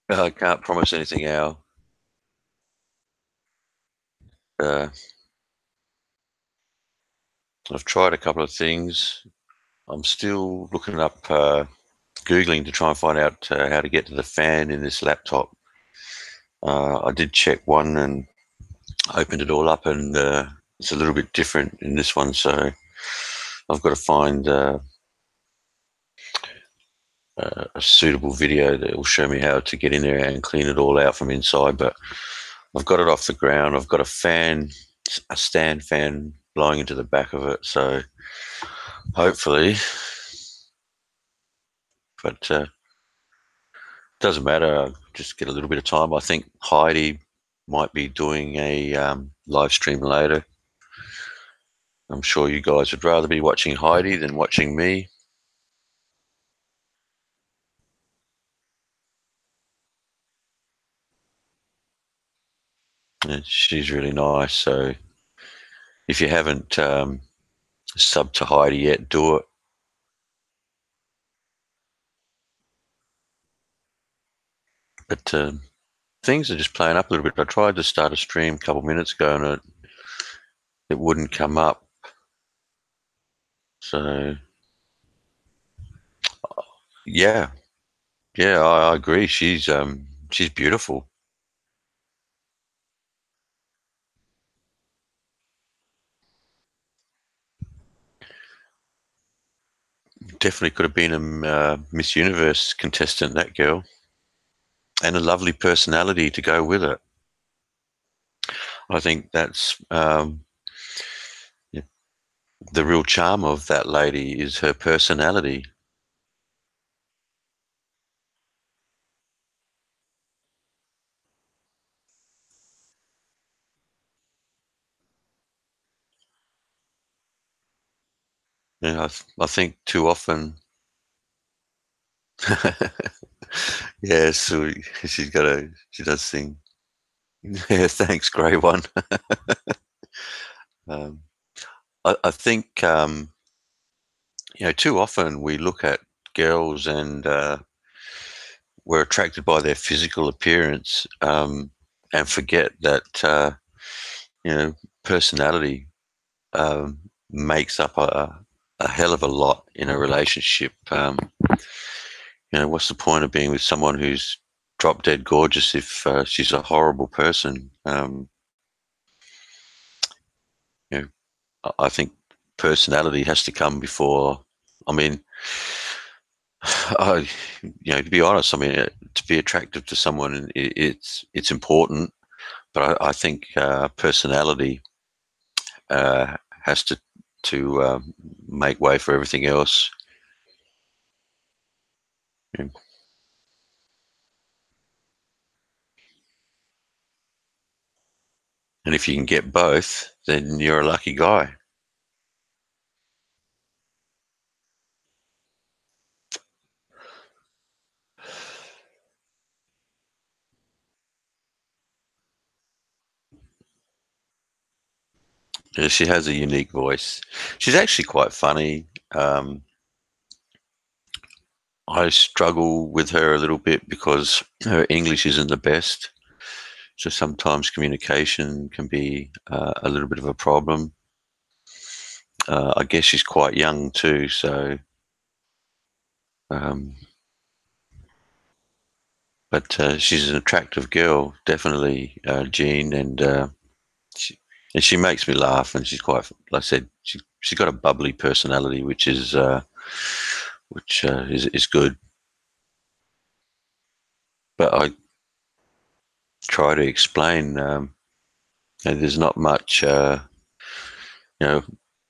I can't promise anything, Al. Uh, I've tried a couple of things. I'm still looking up, Googling to try and find out how to get to the fan in this laptop. I did check one and opened it all up, and it's a little bit different in this one. So I've got to find a suitable video that will show me how to get in there and clean it all out from inside. But I've got it off the ground. I've got a fan, a stand fan blowing into the back of it. So hopefully, but doesn't matter. I'll just get a little bit of time. I think Heidi might be doing a live stream later. I'm sure you guys would rather be watching Heidi than watching me. Yeah, she's really nice. So if you haven't subbed to Heidi yet, do it. But things are just playing up a little bit. I tried to start a stream a couple of minutes ago and it wouldn't come up. So yeah, yeah, I agree. She's beautiful. Definitely could have been a Miss Universe contestant, that girl, and a lovely personality to go with it. I think that's yeah, the real charm of that lady is her personality. I think too often, yeah, so she does sing. Yeah, thanks, Grey One. Um, I think too often we look at girls and we're attracted by their physical appearance, and forget that you know personality um, makes up a hell of a lot in a relationship. What's the point of being with someone who's drop dead gorgeous if she's a horrible person? You know, I think personality has to come before. I mean, I, to be honest, I mean, to be attractive to someone, it's important, but I think personality has to make way for everything else. And if you can get both, then you're a lucky guy. Yeah, she has a unique voice. She's actually quite funny. I struggle with her a little bit because her English isn't the best. So sometimes communication can be a little bit of a problem. I guess she's quite young too, so um, but she's an attractive girl, definitely, Jean, she, and she makes me laugh. And she's quite, like I said, she's got a bubbly personality, which is good. But I try to explain. There's not much. You know,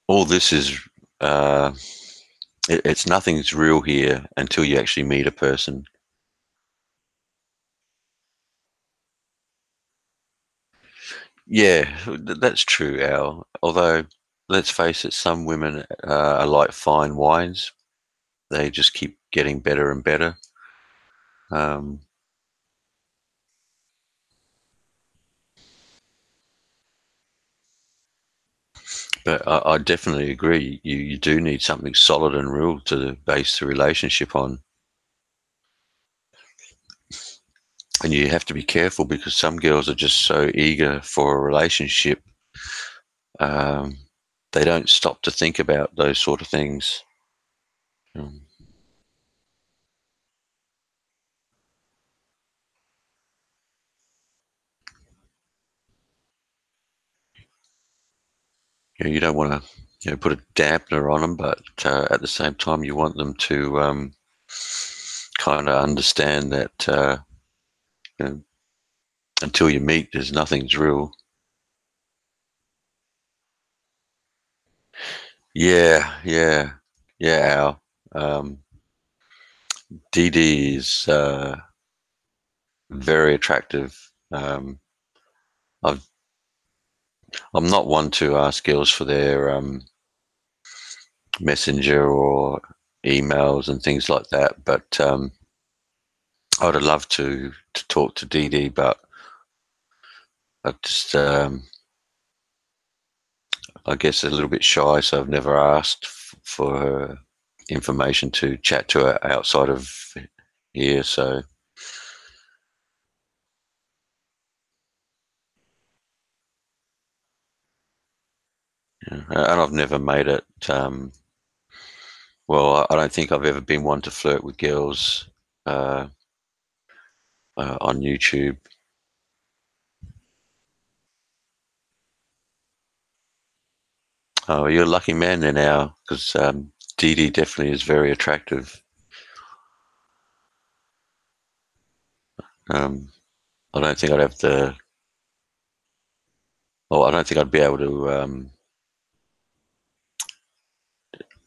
all this is. Uh, it's nothing's real here until you actually meet a person. Yeah, that's true, Al. Although, let's face it, some women are like fine wines. They just keep getting better and better. Um, but I definitely agree. You do need something solid and real to base the relationship on. And you have to be careful because some girls are just so eager for a relationship. Um, they don't stop to think about those sort of things. Um, you don't want to, put a dampener on them, but at the same time, you want them to kind of understand that you know, until you meet, there's nothing's real. Yeah, yeah, yeah. Al. Dee Dee is very attractive. I've, I'm not one to ask girls for their messenger or emails and things like that, but I would have loved to talk to Dee Dee, but I just I guess a little bit shy, so I've never asked for her information to chat to her outside of here. So, yeah. And I've never made it. Well, I don't think I've ever been one to flirt with girls uh, on YouTube. Oh, you're a lucky man there now, because Dee Dee definitely is very attractive. Um, I don't think I'd have the. Well, I don't think I'd be able to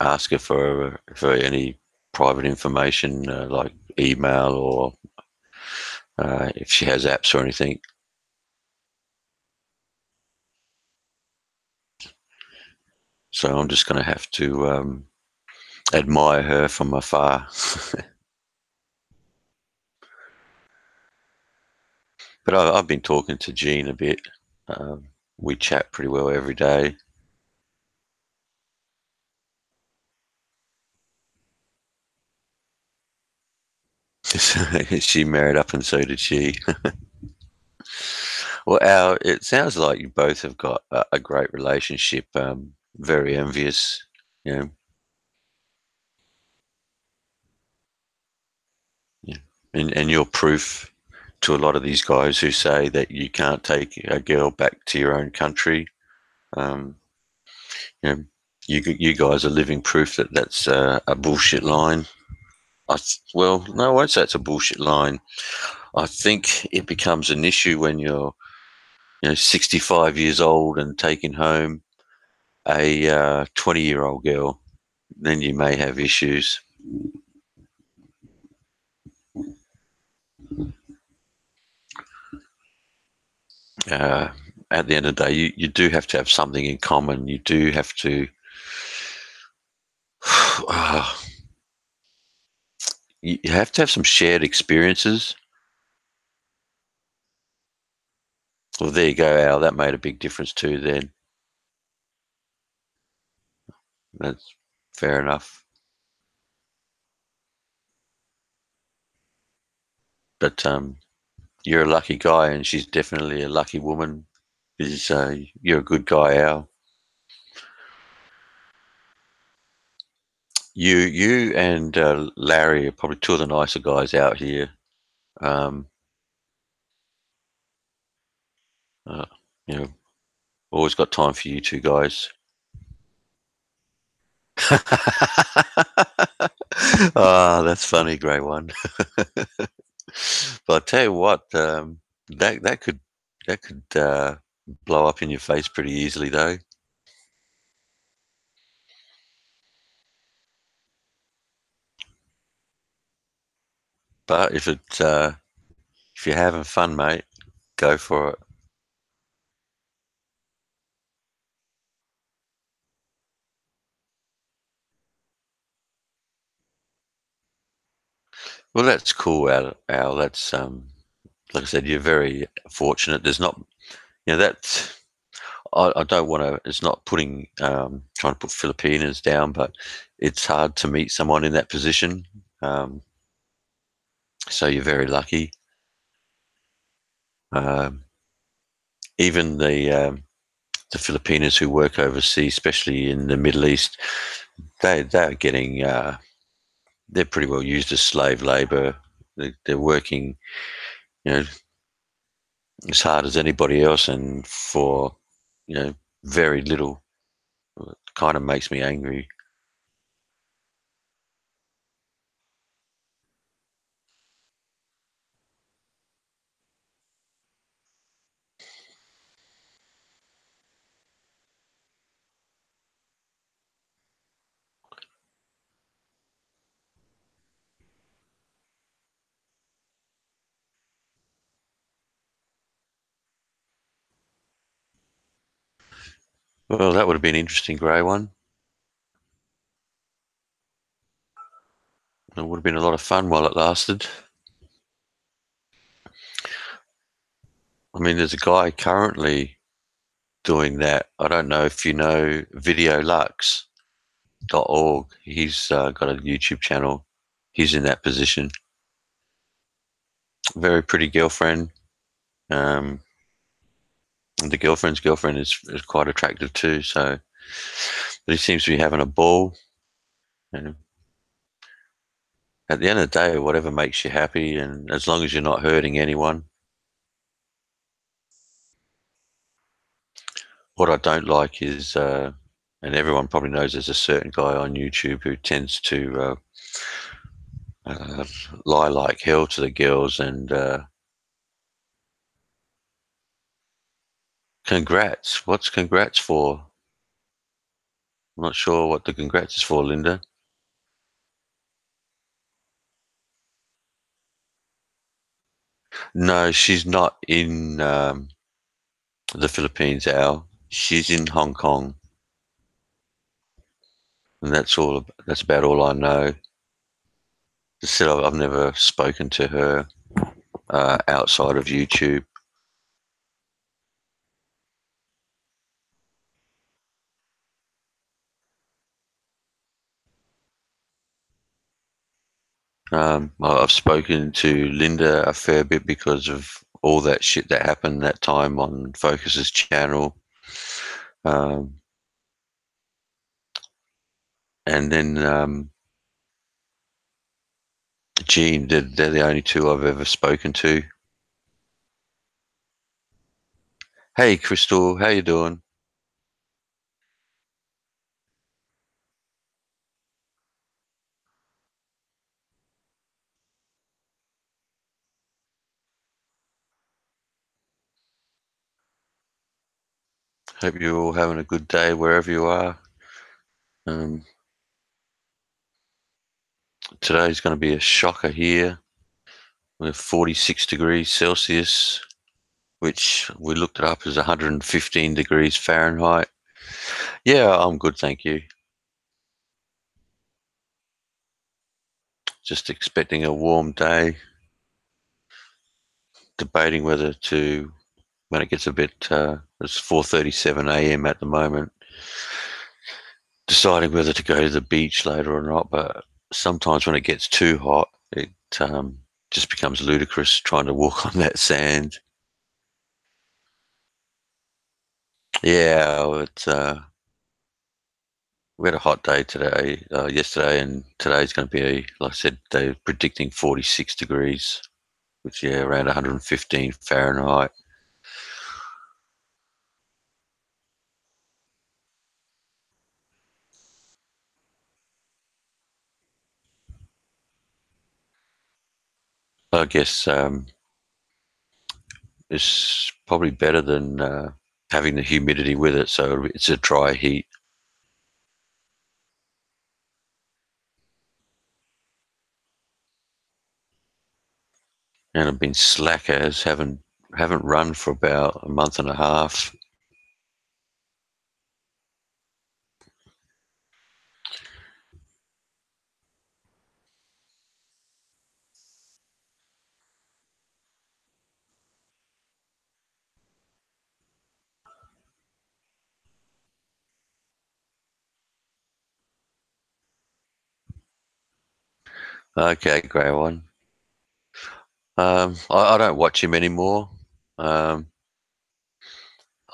ask her for any private information like email or if she has apps or anything. So I'm just going to have to admire her from afar. But I've been talking to Jean a bit. We chat pretty well every day. She married up, and so did she. Well, Al, it sounds like you both have got a great relationship. Very envious, you know. Yeah. And you're proof to a lot of these guys who say that you can't take a girl back to your own country. Um, you know, you guys are living proof that that's a bullshit line. Well, no, I won't say it's a bullshit line. I think it becomes an issue when you're 65 years old and taking home a 20-year-old girl. Then you may have issues. Uh, at the end of the day, you do have to have something in common. You do have to. Uh, you have to have some shared experiences. Well, there you go, Al. That made a big difference too. Then that's fair enough. But you're a lucky guy, and she's definitely a lucky woman. Is You're a good guy, Al. You and Larry are probably two of the nicer guys out here. Um, uh, you know, always got time for you two guys. Ah, that's funny, Grey One. But I tell you what, that could blow up in your face pretty easily, though. But if you're having fun, mate, go for it. Well, that's cool, Al. That's like I said, you're very fortunate. There's not, that I don't want to. It's not putting trying to put Filipinas down, but it's hard to meet someone in that position. Um, so you're very lucky. Um, Even the Filipinos who work overseas, especially in the Middle East, they're getting they're pretty well used as slave labor. They're working, you know, as hard as anybody else, and for very little. It kind of makes me angry. Well, that would have been an interesting grey one. It would have been a lot of fun while it lasted. I mean, there's a guy currently doing that. I don't know if you know videolux.org. He's got a YouTube channel. He's in that position. Very pretty girlfriend. Um, and the girlfriend's girlfriend is quite attractive too. So, but he seems to be having a ball. And at the end of the day, whatever makes you happy, and as long as you're not hurting anyone. What I don't like is, and everyone probably knows, there's a certain guy on YouTube who tends to uh, lie like hell to the girls, and congrats. What's congrats for? I'm not sure what the congrats is for, Linda. No, she's not in the Philippines, Al. She's in Hong Kong, and that's about all I know. Still, I've never spoken to her outside of YouTube. I've spoken to Linda a fair bit because of all that shit that happened that time on Focus's channel. Um, and then Jean, they're the only two I've ever spoken to. Hey, Crystal, how you doing? Hope you're all having a good day wherever you are. Um, Today's going to be a shocker here. We're 46 degrees Celsius, which we looked it up as 115 degrees Fahrenheit. Yeah, I'm good, thank you. Just expecting a warm day, debating whether to, when it gets a bit, it's 4:37 a.m. at the moment, deciding whether to go to the beach later or not. But sometimes when it gets too hot, it just becomes ludicrous trying to walk on that sand. Yeah, we had a hot day today, yesterday, and today's going to be, like I said, they're predicting 46 degrees, which, yeah, around 115 Fahrenheit. I guess it's probably better than having the humidity with it, so it's a dry heat. And I've been slack as haven't run for about a month and a half. Okay, grey one. I don't watch him anymore. Um,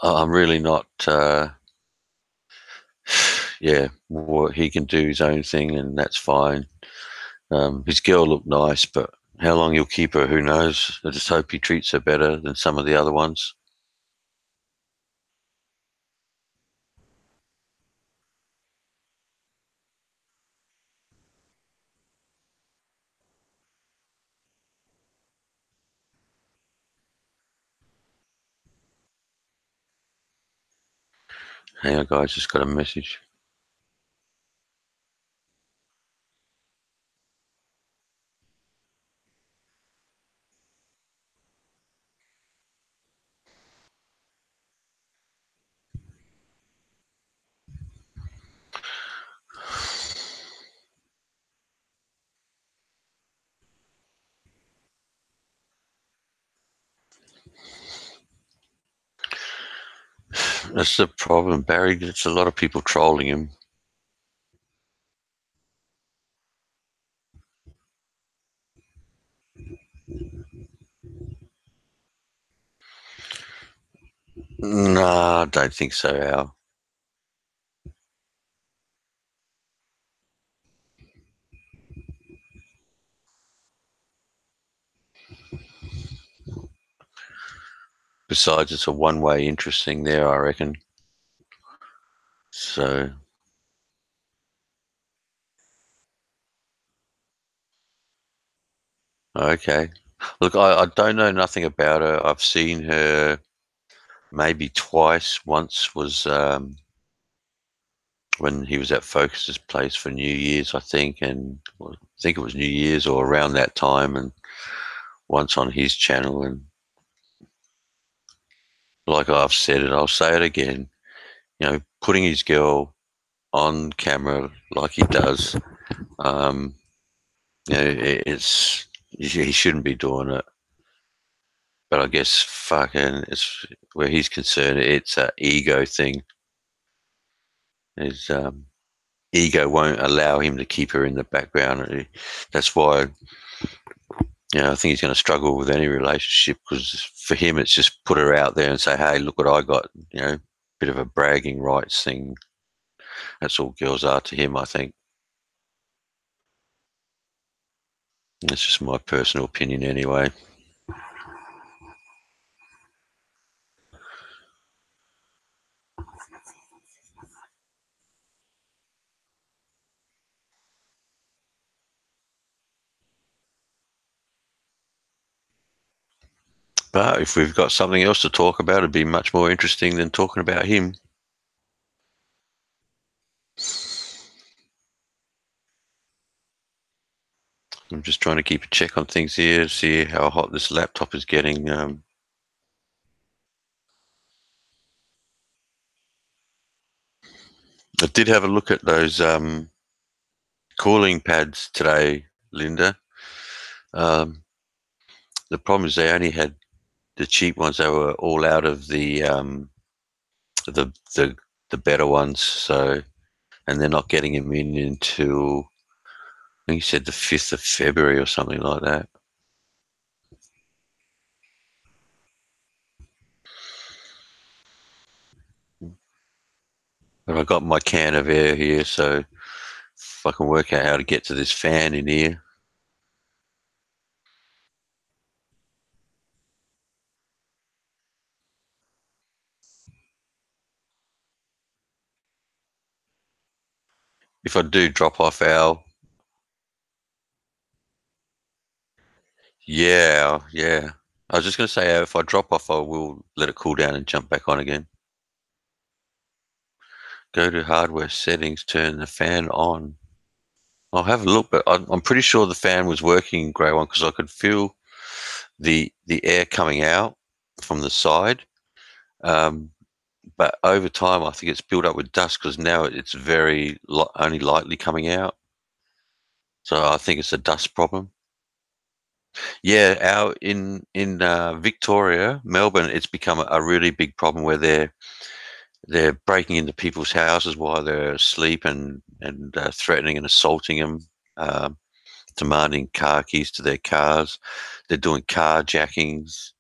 I'm really not. Yeah, well, he can do his own thing, and that's fine. His girl looked nice, but how long he'll keep her, who knows? I just hope he treats her better than some of the other ones. Hang on, guys, just got a message. That's the problem, Barry. It's a lot of people trolling him. No, I don't think so, Al. Besides, it's a one-way interest thing there, I reckon. So, okay. Look, I don't know nothing about her. I've seen her maybe twice. Once was when he was at Focus's place for New Year's, I think, and well, I think it was New Year's or around that time, and once on his channel. And like I've said it, I'll say it again. Putting his girl on camera like he does, um, it's he shouldn't be doing it. But I guess fucking, it's where he's concerned. It's a ego thing. His ego won't allow him to keep her in the background. That's why I think he's going to struggle with any relationship, because for him it's just put her out there and say, "Hey, look what I got." Bit of a bragging rights thing. That's all girls are to him, I think. That's just my personal opinion, anyway. But if we've got something else to talk about, it'd be much more interesting than talking about him. I'm just trying to keep a check on things here, see how hot this laptop is getting. I did have a look at those cooling pads today, Linda. Um, the problem is they only had the cheap ones. They were all out of the the the better ones. So, and they're not getting them in until, I think he said, the 5th of February or something like that. But I got my can of air here, so if I can work out how to get to this fan in here. If I do drop off Al, yeah, yeah. I was just going to say, if I drop off, I will let it cool down and jump back on again. Go to hardware settings, turn the fan on. I'll have a look, but I'm pretty sure the fan was working, Grey One, because I could feel the air coming out from the side. Um, but over time, I think it's built up with dust, because now it's very only lightly coming out. So I think it's a dust problem. Yeah, our in Victoria, Melbourne, it's become a really big problem where they're breaking into people's houses while they're asleep, and threatening and assaulting them, um, demanding car keys to their cars. They're doing carjackings.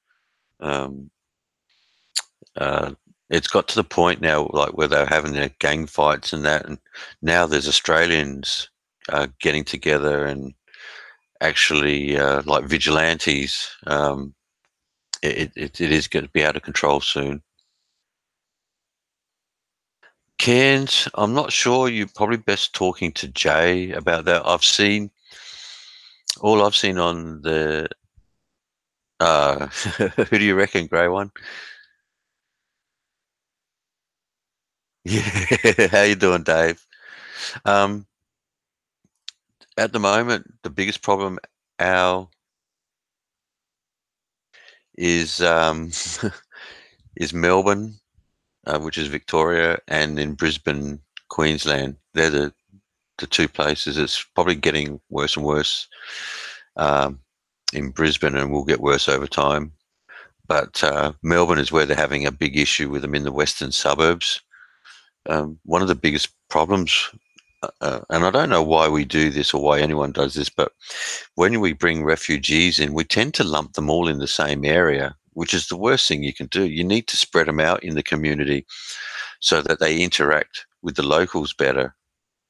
Uh, it's got to the point now, like where they're having their gang fights and that, and now there's Australians getting together and actually like vigilantes. It is going to be out of control soon. Cairns, I'm not sure. You're probably best talking to Jay about that. I've seen on the who do you reckon, Grey One? Yeah, how you doing, Dave? Um, at the moment, the biggest problem our is is Melbourne, which is Victoria, and in Brisbane, Queensland. They're the two places. It's probably getting worse and worse um, in Brisbane, and will get worse over time. But Melbourne is where they're having a big issue with them in the western suburbs. One of the biggest problems, and I don't know why we do this or why anyone does this, but when we bring refugees in, we tend to lump them all in the same area, which is the worst thing you can do. You need to spread them out in the community so that they interact with the locals better.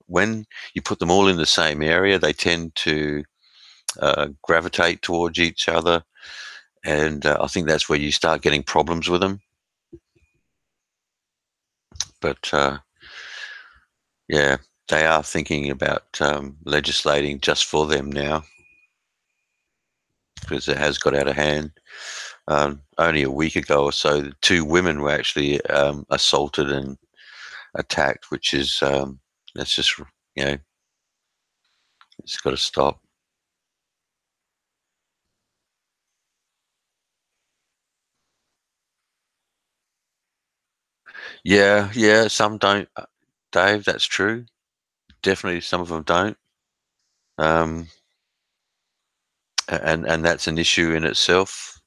When you put them all in the same area, they tend to gravitate towards each other, and I think that's where you start getting problems with them. But yeah, they are thinking about legislating just for them now because it has got out of hand. Only a week ago or so, two women were actually assaulted and attacked, which is that's just it's got to stop. Yeah, yeah, some don't, Dave. That's true. Definitely, some of them don't. Um, and that's an issue in itself.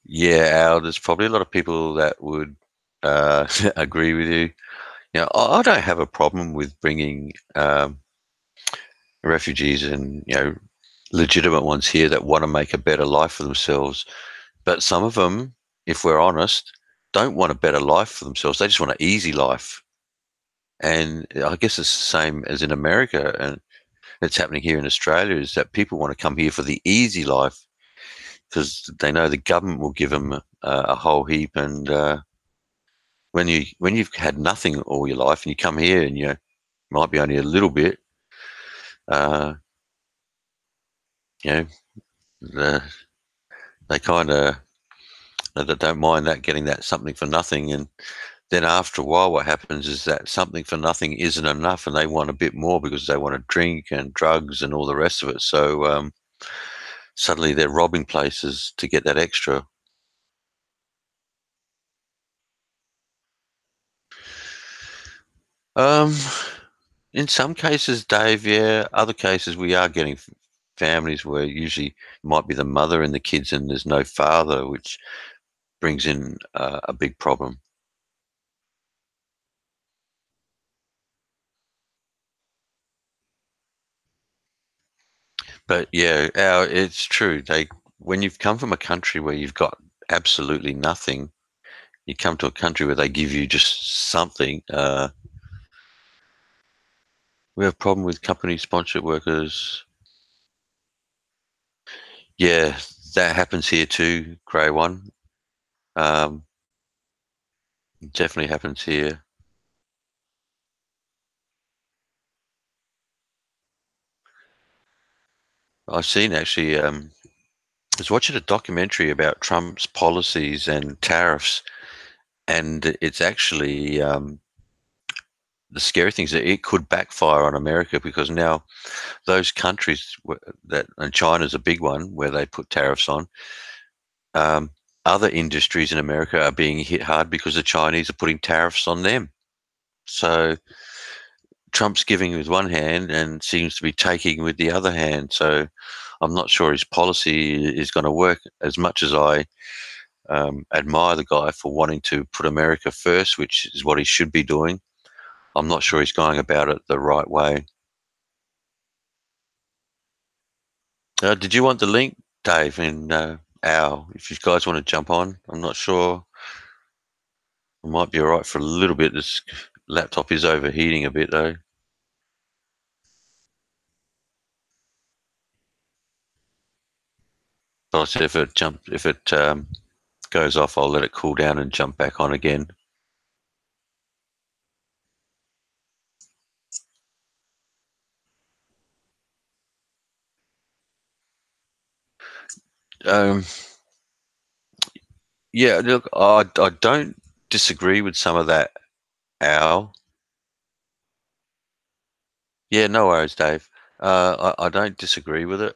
Yeah, Al, there's probably a lot of people that would agree with you. I don't have a problem with bringing refugees and legitimate ones here that want to make a better life for themselves. But some of them, if we're honest, don't want a better life for themselves. They just want an easy life. And I guess it's the same as in America, and it's happening here in Australia. Is that people want to come here for the easy life because they know the government will give them a whole heap. And when you've had nothing all your life and you come here and you might be only a little bit, uh, you know, the, they kind of they don't mind that getting that something for nothing. And then after a while, what happens is that something for nothing isn't enough, and they want a bit more because they want to drink and drugs and all the rest of it. So suddenly they're robbing places to get that extra. Um, in some cases, Dave, yeah. Other cases, we are getting families where usually it might be the mother and the kids, and there's no father, which brings in a big problem. But yeah, it's true. When you've come from a country where you've got absolutely nothing, you come to a country where they give you just something. We have a problem with company sponsorship workers. Yeah, that happens here too, Grey One. Um, definitely happens here. I've seen actually, I was watching a documentary about Trump's policies and tariffs, and it's actually the scary thing is that it could backfire on America because now those countries and China's a big one where they put tariffs on. Um, Other industries in America are being hit hard because the Chinese are putting tariffs on them. So Trump's giving with one hand and seems to be taking with the other hand. So I'm not sure his policy is going to work as much as I admire the guy for wanting to put America first, which is what he should be doing. I'm not sure he's going about it the right way. Did you want the link, Dave, and Al? If you guys want to jump on, I'm not sure. I might be all right for a little bit. This laptop is overheating a bit, though. But I said if it goes off, I'll let it cool down and jump back on again. Um, yeah, look, I don't disagree with some of that, Al. Yeah, no worries, Dave. I don't disagree with it.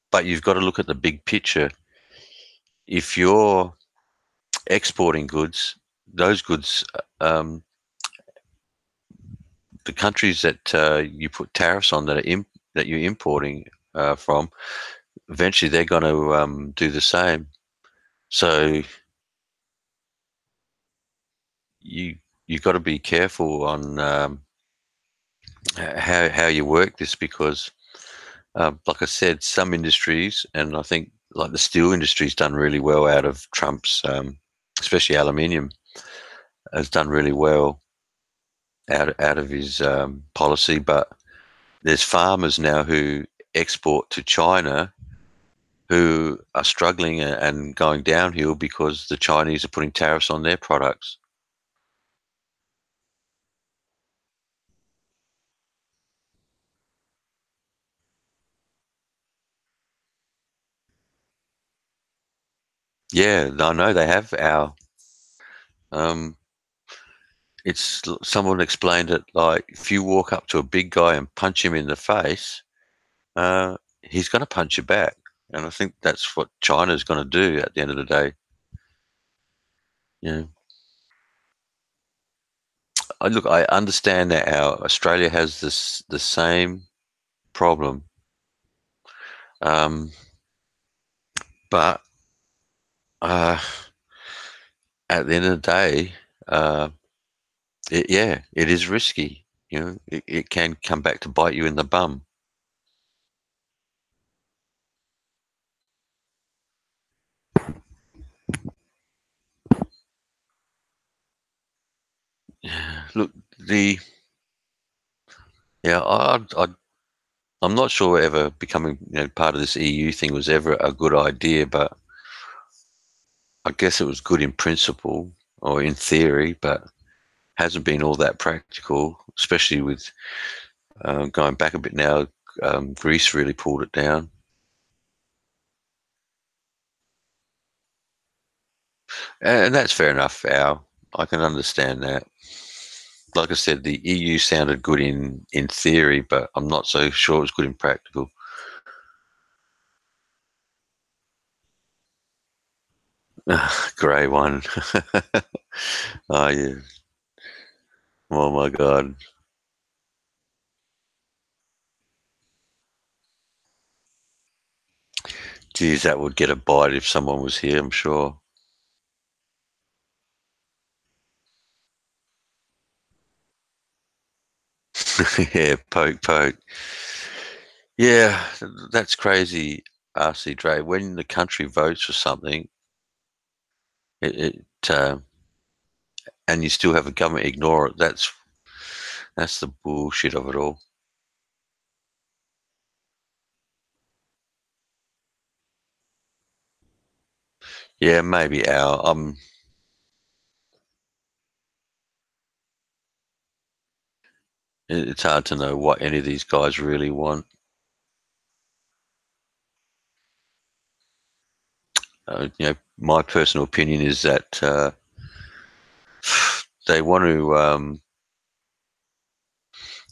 But you've got to look at the big picture. If you're exporting goods, those goods, the countries that you put tariffs on that you're importing from, eventually they're going to do the same. So you you got to be careful on how you work this because, like I said, some industries, and I think like the steel industry's done really well out of Trump's, especially aluminium, has done really well out of his policy. But there's farmers now who export to China who are struggling and going downhill because the Chinese are putting tariffs on their products. Yeah, I know they have our. Um, it's someone explained it like if you walk up to a big guy and punch him in the face, he's going to punch you back, and I think that's what China's going to do at the end of the day. Yeah, I understand that our Australia has the same problem, um, but uh, at the end of the day, uh, yeah, it is risky. You know, it can come back to bite you in the bum. Look, the yeah, I'm not sure ever becoming part of this EU thing was ever a good idea, but I guess it was good in principle or in theory, but hasn't been all that practical, especially with going back a bit now. Greece really pulled it down, and that's fair enough. Al, I can understand that. Like I said, the EU sounded good in theory, but I'm not so sure it's good in practical. Grey one. Oh yeah. Oh my God. Geez, that would get a bite if someone was here, I'm sure. Yeah, poke, poke. Yeah, that's crazy, RC Dre. When the country votes for something, it and you still have a government ignore it. That's the bullshit of it all. Yeah, maybe Al. It's hard to know what any of these guys really want. My personal opinion is that they want to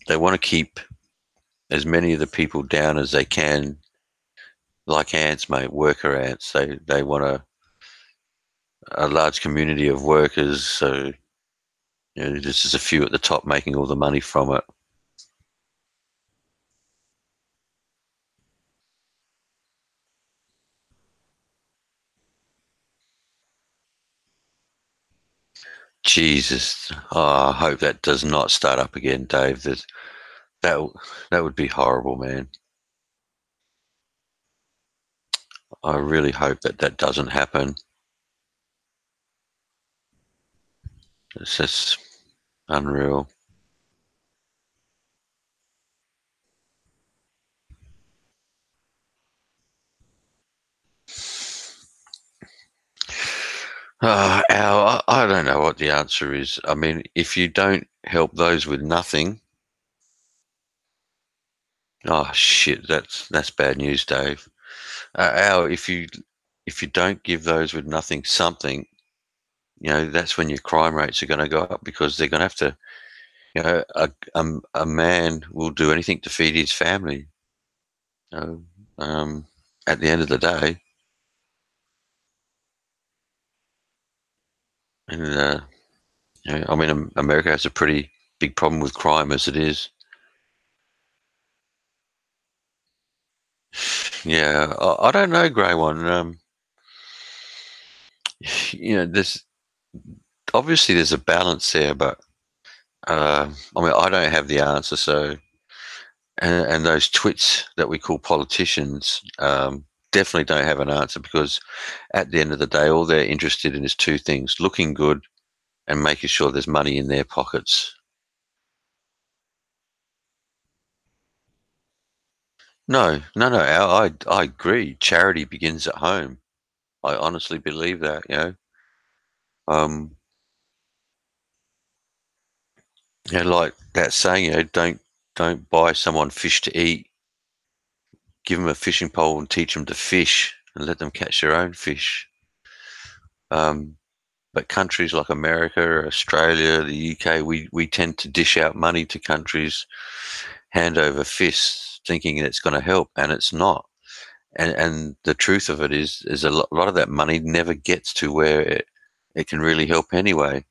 they want to keep as many of the people down as they can, like ants, mate, worker ants. They want a large community of workers, so just as a few at the top making all the money from it. Jesus, oh, I hope that does not start up again, Dave. That that would be horrible, man. I really hope that that doesn't happen. It's just unreal. Al, I don't know what the answer is. I mean, if you don't help those with nothing, oh shit, that's bad news, Dave. Al, if you don't give those with nothing something, that's when your crime rates are going to go up because they're going to have to, a man will do anything to feed his family. You know, at the end of the day, and I mean, America has a pretty big problem with crime as it is. Yeah, I don't know, Grey One. There's obviously there's a balance there, but I mean, I don't have the answer. So, and those twits that we call politicians definitely don't have an answer because at the end of the day, all they're interested in is two things: looking good and making sure there's money in their pockets. No, no, no. I agree. Charity begins at home. I honestly believe that. Um, like that saying, don't buy someone fish to eat. Give them a fishing pole and teach them to fish, and let them catch their own fish. Um, but countries like America, Australia, the UK, we tend to dish out money to countries hand over fists, thinking it's going to help, and it's not. And the truth of it is lot of that money never gets to where it can really help anyway.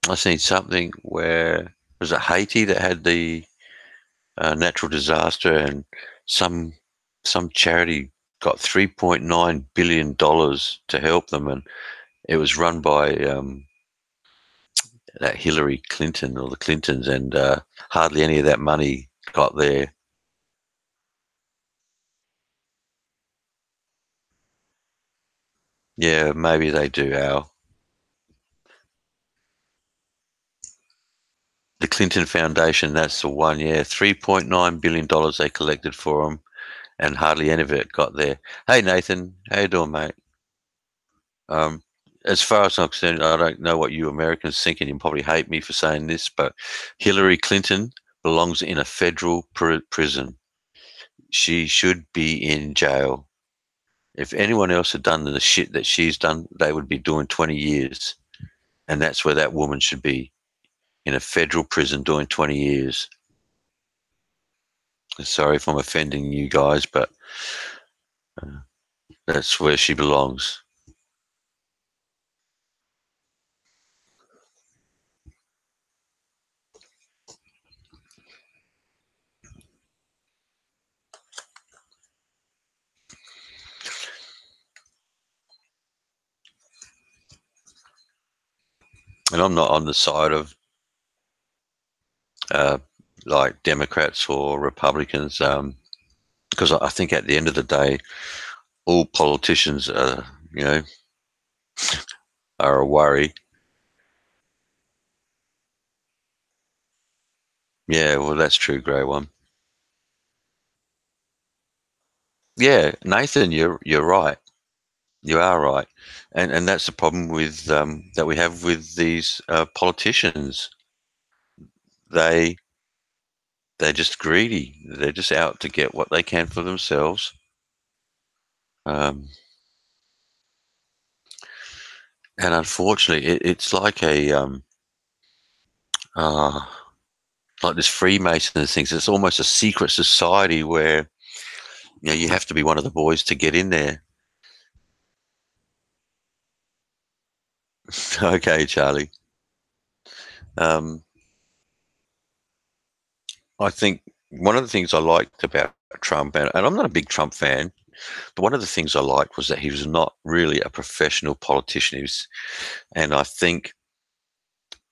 I seen something where was it Haiti that had the natural disaster, and some some charity got $3.9 billion to help them, and it was run by that Hillary Clinton or the Clintons, and hardly any of that money got there. Yeah, maybe they do, Al. The Clinton Foundation, that's the one, yeah. $3.9 billion they collected for them, and hardly any of it got there. Hey, Nathan, how you doing, mate? Um, as far as I'm concerned, I don't know what you Americans think, and you probably hate me for saying this, but Hillary Clinton belongs in a federal prison. She should be in jail. If anyone else had done the shit that she's done, they would be doing 20 years. And that's where that woman should be, in a federal prison doing 20 years. Sorry if I'm offending you guys, but that's where she belongs. And I'm not on the side of uh, like Democrats or Republicans, because I think at the end of the day, all politicians you know, are a worry. Yeah, well, that's true, Grey One. Yeah, Nathan, you're right. You are right, and that's the problem with that we have with these politicians. They they're just greedy. They're just out to get what they can for themselves. Um, and unfortunately, it's like a uh, like this Freemason things. It's almost a secret society where you have to be one of the boys to get in there. Okay, Charlie. Um, I think one of the things I liked about Trump, and I'm not a big Trump fan, But one of the things I liked was that he was not really a professional politician. And I think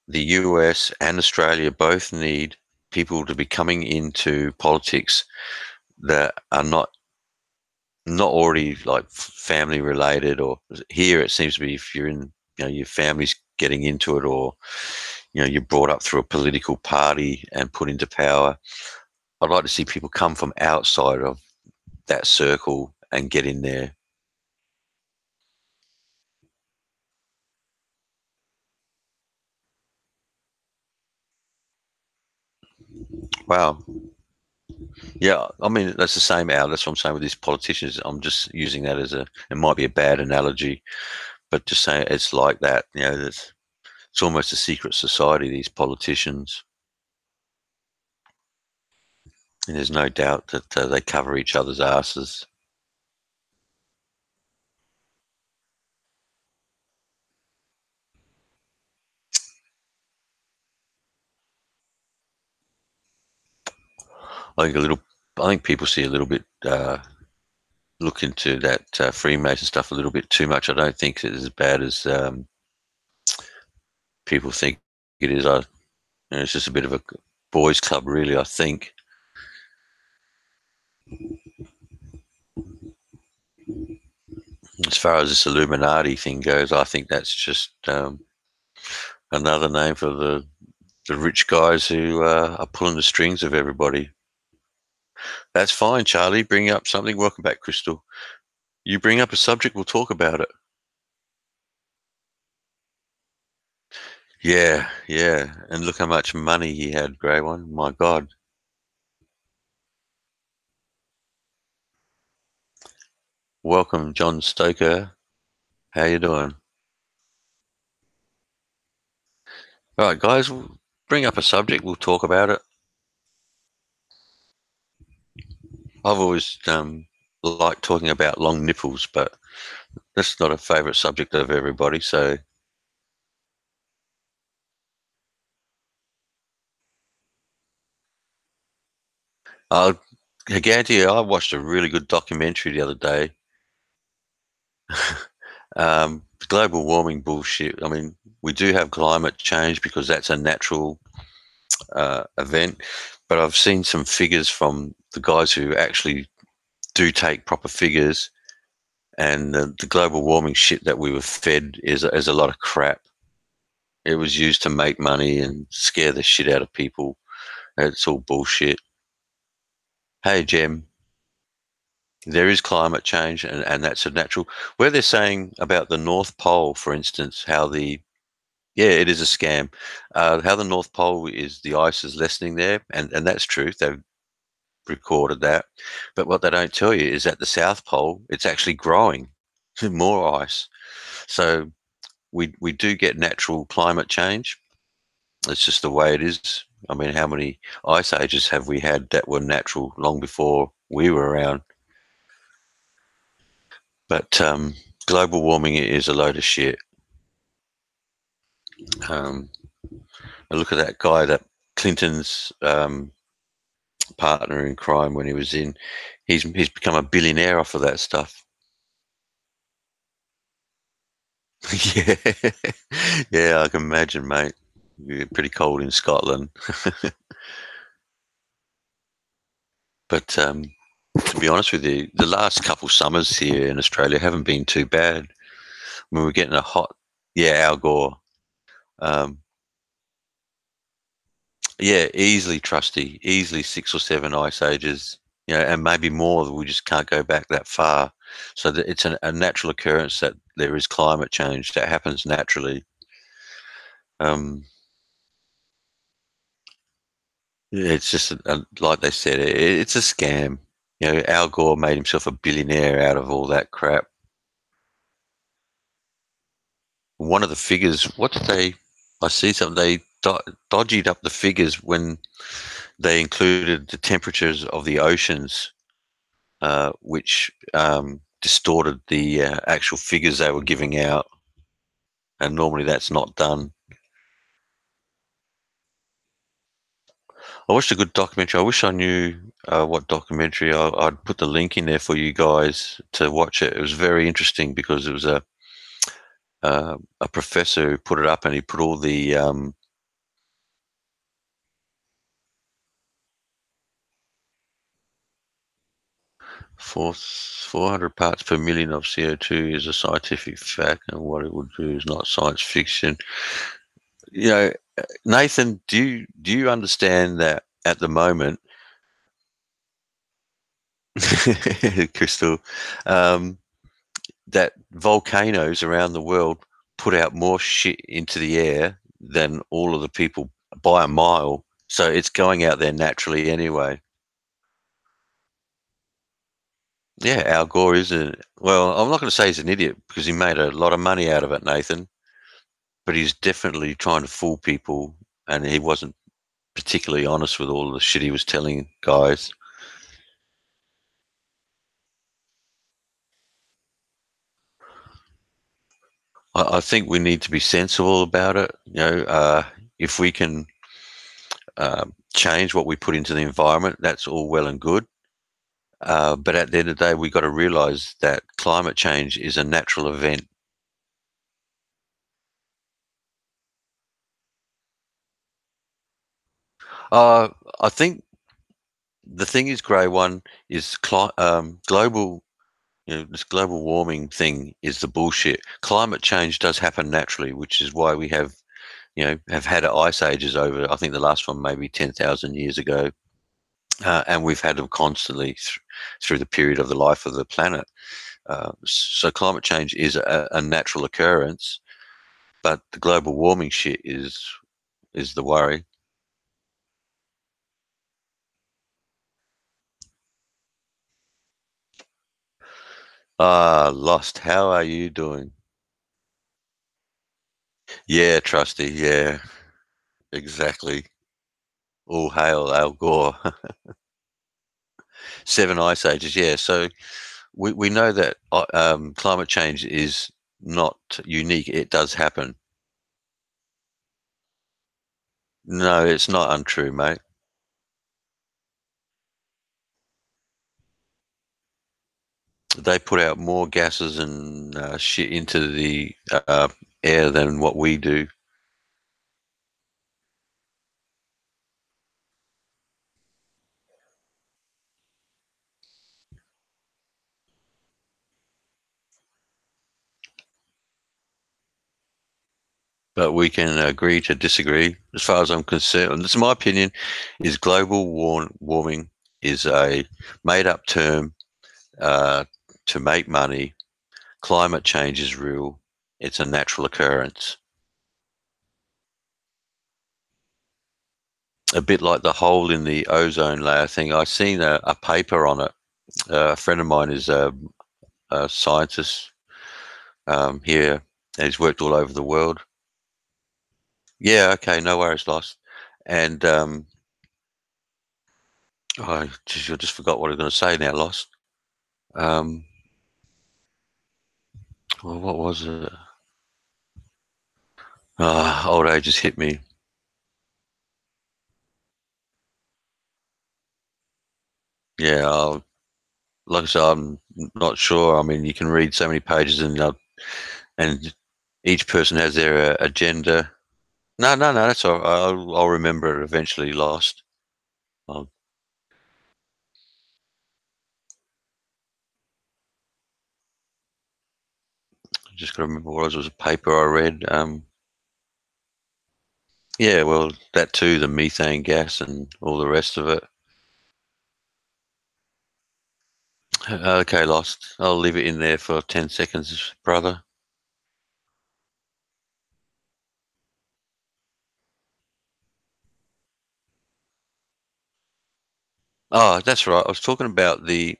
the US and Australia both need people to be coming into politics that are not already like family related, or here it seems to be if you're in, your family's getting into it, or you're brought up through a political party and put into power. I'd like to see people come from outside of that circle and get in there. Wow. Yeah, I mean that's the same out. That's what I'm saying with these politicians. I'm just using that as it might be a bad analogy, but just saying it's like that. It's almost a secret society, these politicians. And there's no doubt that they cover each other's asses. I think a little. I think people see a little bit. Look into that Freemason stuff a little bit too much. I don't think it's as bad as people think it is. It's just a bit of a boys' club, really. I think. As far as this Illuminati thing goes, I think that's just another name for the rich guys who are pulling the strings of everybody. That's fine, Charlie. Bring up something. Welcome back, Crystal. You bring up a subject, we'll talk about it. Yeah, yeah. And look how much money he had, Grey One. My God. Welcome, John Stoker. How you doing? All right, guys. We'll bring up a subject. We'll talk about it. I've always liked talking about long nipples, but that's not a favourite subject of everybody. So, uh, Giganti, I watched a really good documentary the other day. Global warming bullshit. I mean, we do have climate change because that's a natural event, but I've seen some figures from the guys who actually do take proper figures, and the global warming shit that we were fed is a lot of crap. It was used to make money and scare the shit out of people. It's all bullshit. Hey, Jem, there is climate change, and that's a natural. Where they're saying about the North Pole, for instance, how the yeah, it is a scam. How the North Pole is the ice is lessening there, and that's true. They've recorded that. But what they don't tell you is at the South Pole, it's actually growing more ice. So we do get natural climate change. It's just the way it is. I mean, how many ice ages have we had that were natural long before we were around? But global warming is a load of shit. Um, look at that guy, that Clinton's partner in crime when he was in. He's become a billionaire off of that stuff. Yeah, yeah, I can imagine, mate. Pretty cold in Scotland, but to be honest with you, the last couple summers here in Australia haven't been too bad. When we're getting a hot, yeah, Al Gore. Um, yeah, easily trusty, easily 6 or 7 ice ages, and maybe more. We just can't go back that far. So that it's a natural occurrence that there is climate change that happens naturally. Um, it's just like they said, it's a scam. Al Gore made himself a billionaire out of all that crap. One of the figures, what did they? I see something. They dodged up the figures when they included the temperatures of the oceans, which distorted the actual figures they were giving out. And normally that's not done. I watched a good documentary. I wish I knew what documentary. I'd put the link in there for you guys to watch it. It was very interesting because it was a professor who put it up, and he put all the 400 parts per million of CO2 is a scientific fact, and what it would do is not science fiction. You know, Nathan, do you understand that at the moment, Crystal, um, that volcanoes around the world put out more shit into the air than all of the people by a mile. So it's going out there naturally anyway. Yeah, Al Gore isn't. Well, I'm not going to say he's an idiot because he made a lot of money out of it, Nathan. But he's definitely trying to fool people, and he wasn't particularly honest with all the shit he was telling guys. I think we need to be sensible about it. If we can change what we put into the environment, that's all well and good. But at the end of the day, we've got to realize that climate change is a natural event. Uh, I think the thing is, Grey One, is global. This global warming thing is the bullshit. Climate change does happen naturally, which is why we have had ice ages over. I think the last one maybe 10,000 years ago, and we've had them constantly through the period of the life of the planet. So climate change is a natural occurrence, but the global warming shit is the worry. Ah, Lost. How are you doing? Yeah, Trusty. Yeah, exactly. All hail Al Gore. Seven ice ages. Yeah. So we know that climate change is not unique. It does happen. No, it's not untrue, mate. They put out more gases and shit into the air than what we do. But we can agree to disagree. As far as I'm concerned, and this is my opinion, is warming is a made-up term uh, to make money. Climate change is real. It's a natural occurrence. A bit like the hole in the ozone layer thing. I seen a paper on it. A friend of mine is a scientist here, and he's worked all over the world. Yeah, okay, no worries, Lost. And I just forgot what I was going to say now, Lost. Um, well, what was it? Old age has hit me. Yeah, like I said, I'm not sure. I mean, you can read so many pages, and each person has their agenda. No, no, no, that's all. I'll remember it eventually. Lost. I'll just got to remember what it was. It was a paper I read. Yeah, well, that too, the methane gas and all the rest of it. Okay, Lost. I'll leave it in there for 10 seconds, brother. Oh, that's right. I was talking about the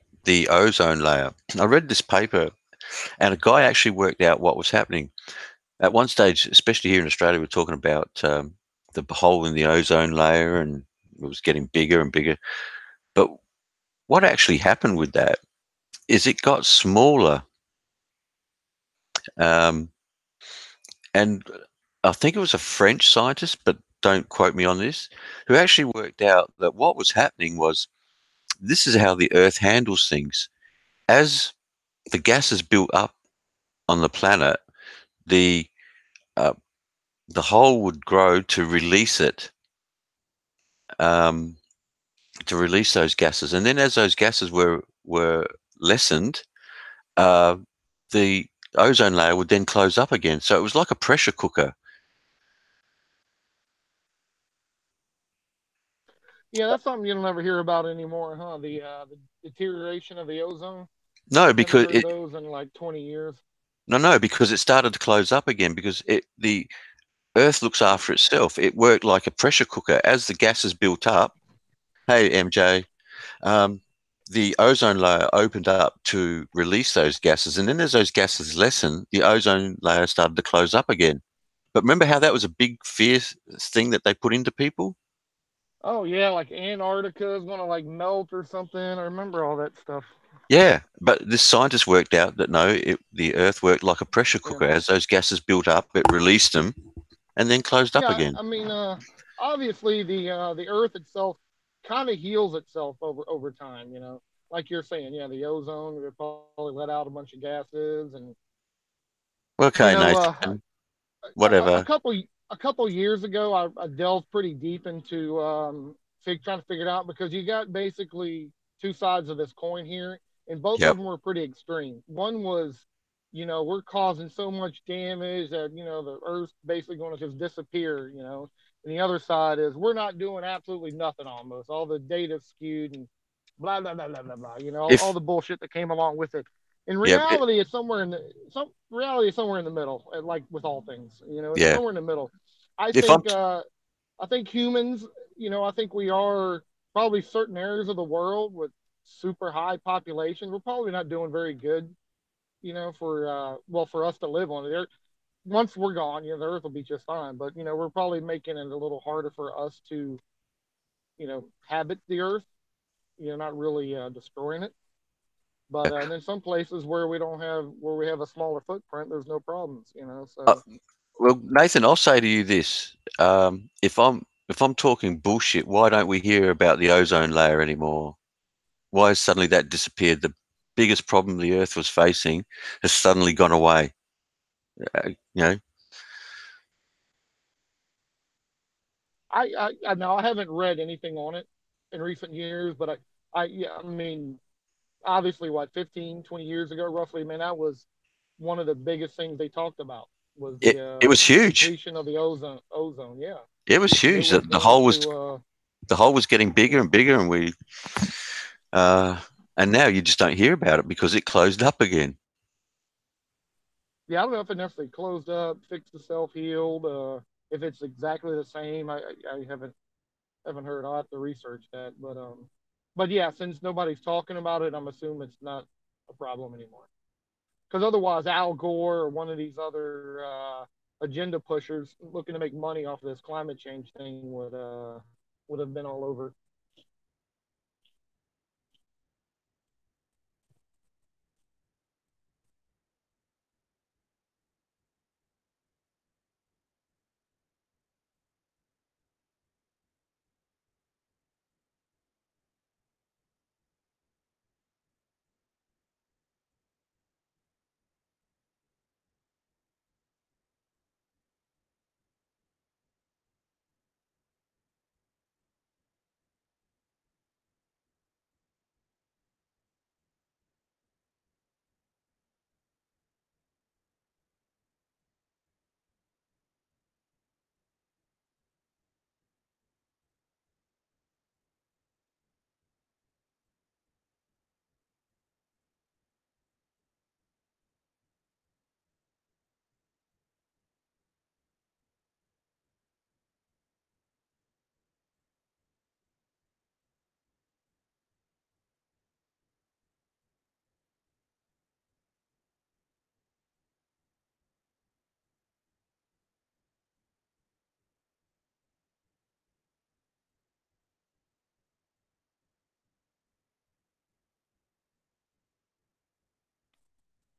ozone layer. I read this paper, and a guy actually worked out what was happening. At one stage, especially here in Australia, we're talking about the hole in the ozone layer, and it was getting bigger and bigger. But what actually happened with that is it got smaller, um, and I think it was a French scientist, but don't quote me on this, who actually worked out that what was happening was this is how the Earth handles things. As the gases built up on the planet, the uh, the hole would grow um, to release those gases, and then as those gases were lessened, uh, the ozone layer would then close up again. So it was like a pressure cooker. Yeah, that's something you'll never hear about anymore, huh? The deterioration of the ozone. No, Haven't because heard it those in like 20 years. no, because it started to close up again because the Earth looks after itself. It worked like a pressure cooker. As the gases built up, hey MJ, um, the ozone layer opened up to release those gases, and then as those gases lessened, the ozone layer started to close up again. But remember how that was a big fear thing that they put into people? Oh yeah, like Antarctica is gonna like melt or something. I remember all that stuff. Yeah, but this scientist worked out that no, the Earth worked like a pressure Yeah. cooker. As those gases built up, it released them and then closed up Yeah, again. I mean, obviously the Earth itself kind of heals itself over time. Like you're saying, yeah, the ozone it probably let out a bunch of gases, and you Okay, know, uh, Nathan, a whatever. couple years ago, I delved pretty deep into trying to figure it out because you got basically two sides of this coin here, and both Yep. of them were pretty extreme. One was, we're causing so much damage that the Earth's basically going to just disappear. And the other side is we're not doing absolutely nothing. Almost all the data skewed and blah blah blah blah blah blah. All If the bullshit that came along with it. In yep, reality, it's somewhere in the some reality is somewhere in the middle. Like with all things, it's yeah. somewhere in the middle. I If I'm think I think humans, I think we are probably certain areas of the world with super high populations. We're probably not doing very good, for for us to live on it. Once we're gone, the Earth will be just fine. But we're probably making it a little harder for us to, habit the Earth. Not really destroying it. But and then some places where we have a smaller footprint, there's no problems, uh, So well, Nathan, I'll say to you this: if I'm talking bullshit, why don't we hear about the ozone layer anymore? Why has suddenly that disappeared? The biggest problem the Earth was facing has suddenly gone away. You know, I now I haven't read anything on it in recent years, but yeah, I mean, obviously, what 15, 20 years ago, roughly, man, that was one of the biggest things they talked about was it was the huge. depletion of the ozone, yeah, It was and it huge. was The going hole was to the hole was getting bigger and bigger, uh, and now you just don't hear about it because it closed up again. yeah, I don't know if it necessarily closed up, fixed itself, healed, if it's exactly the same. I haven't heard. I'll have to research that, but yeah, since nobody's talking about it, I'm assuming it's not a problem anymore. Because otherwise, Al Gore or one of these other agenda pushers looking to make money off of this climate change thing would have been all over.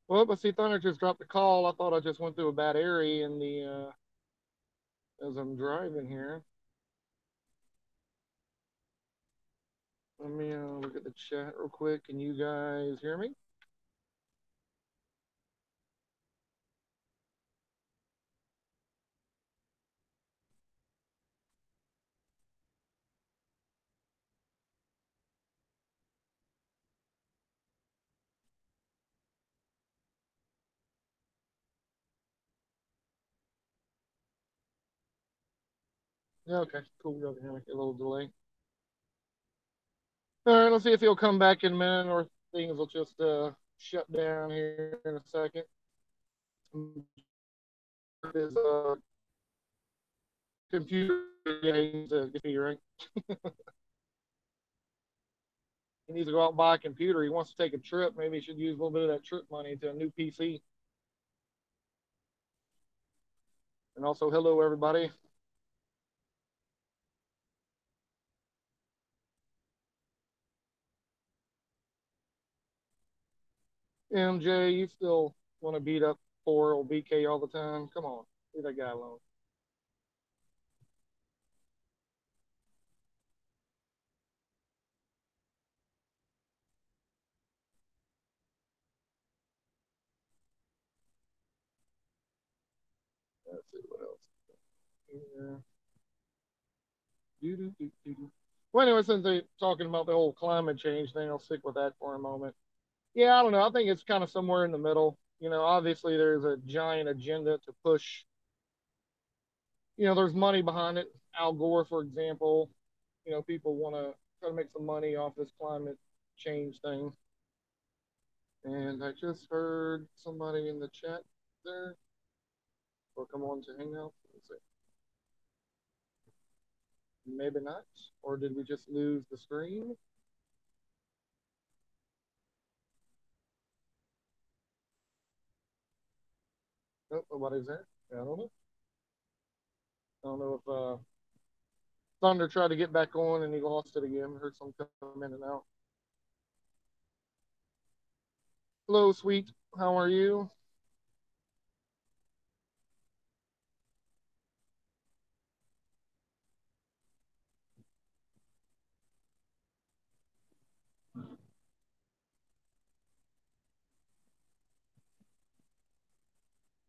Well, but see, Thunder just dropped the call. I thought I just went through a bad area in the as I'm driving here. Let me look at the chat real quick. Can you guys hear me? Yeah, okay, cool. We got a little delay. All right, let's see if he'll come back in a minute or things will just shut down here in a second. His computer games to get me right. He needs to go out and buy a computer. He wants to take a trip. Maybe he should use a little bit of that trip money to a new PC. And also, hello everybody. MJ, you still want to beat up poor old BK all the time? Come on, leave that guy alone. Let's see what else. Yeah. Well, anyway, since they're talking about the whole climate change thing, I'll stick with that for a moment. Yeah, I don't know. I think it's kind of somewhere in the middle. Obviously there's a giant agenda to push. There's money behind it. Al Gore, for example. People want to try to make some money off this climate change thing. And I just heard somebody in the chat there. Or come on to Hangout. Let's see. Maybe not. Or did we just lose the screen? Nope, nobody's there. Yeah, I don't know. I don't know if Thunder tried to get back on and he lost it again. Heard some come in and out. Hello, sweet. How are you?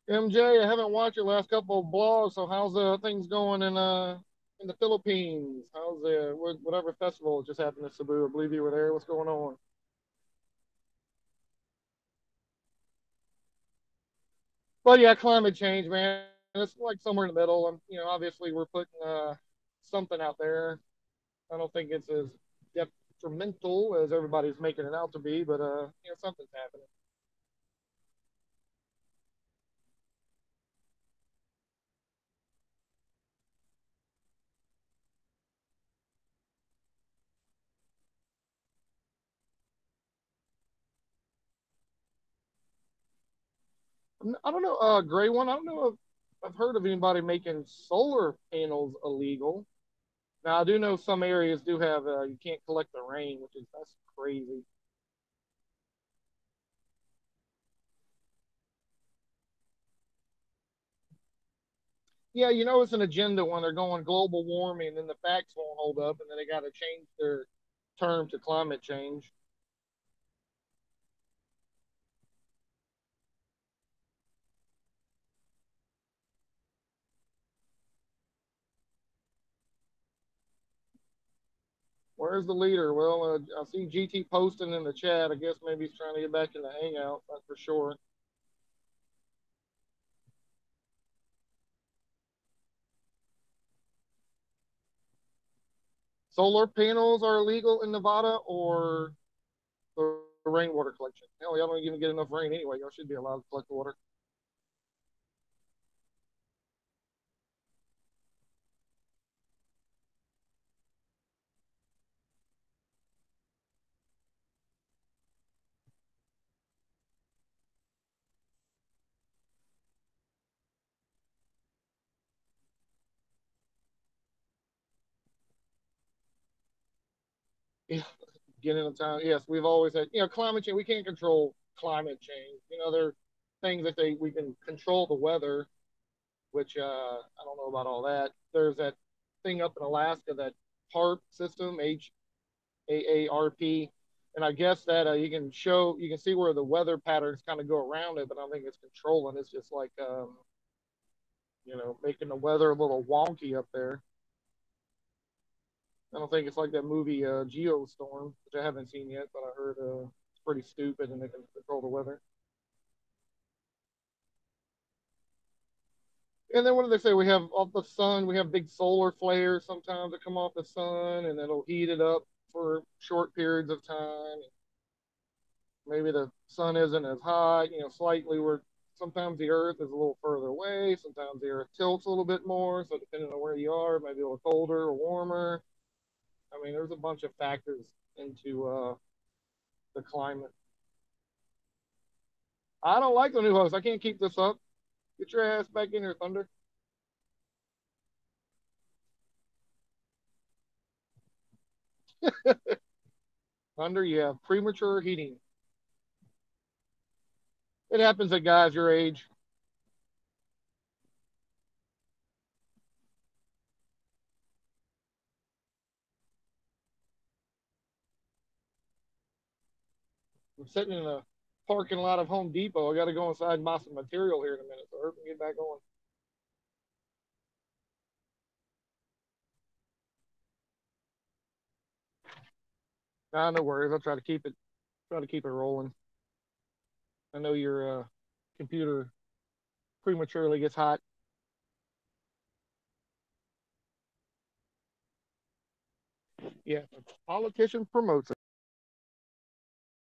MJ, I haven't watched your last couple of blogs, so how's things going in the Philippines? How's whatever festival just happened in Cebu? I believe you were there. What's going on? Well, yeah, climate change, man. It's like somewhere in the middle. Obviously we're putting something out there. I don't think it's as detrimental as everybody's making it out to be, but something's happening. I don't know, gray one. I don't know if I've heard of anybody making solar panels illegal. Now I do know some areas do have you can't collect the rain, which is that's crazy. Yeah, it's an agenda when they're going global warming, and the facts won't hold up, and then they got to change their term to climate change. Where's the leader? Well, I see GT posting in the chat. I guess maybe he's trying to get back in the hangout. Not for sure. Solar panels are illegal in Nevada, or the rainwater collection. Hell, y'all don't even get enough rain anyway. Y'all should be allowed to collect water. Yeah, beginning of time. Yes, we've always had, climate change. We can't control climate change. There are things that we can control the weather. which I don't know about all that. There's that thing up in Alaska, that HARP system, HAARP, and I guess that you can see where the weather patterns kind of go around it, but I don't think it's controlling. It's just like making the weather a little wonky up there. I don't think it's like that movie Geostorm, which I haven't seen yet, but I heard it's pretty stupid and they can control the weather. And then what do they say? We have off the sun, we have big solar flares sometimes that come off the sun, and it'll heat it up for short periods of time. Maybe the sun isn't as hot, slightly. Where sometimes the Earth is a little further away, sometimes the Earth tilts a little bit more. So depending on where you are, it might be a little colder or warmer. I mean, there's a bunch of factors into the climate. I don't like the new host. I can't keep this up. Get your ass back in here, Thunder. Thunder, you have premature heating. It happens at guys your age. I'm sitting in a parking lot of Home Depot. I got to go inside and buy some material here in a minute, so hurry get back on. Nah, no worries. I'll try to keep it rolling. I know your computer prematurely gets hot. Yeah, politician promotes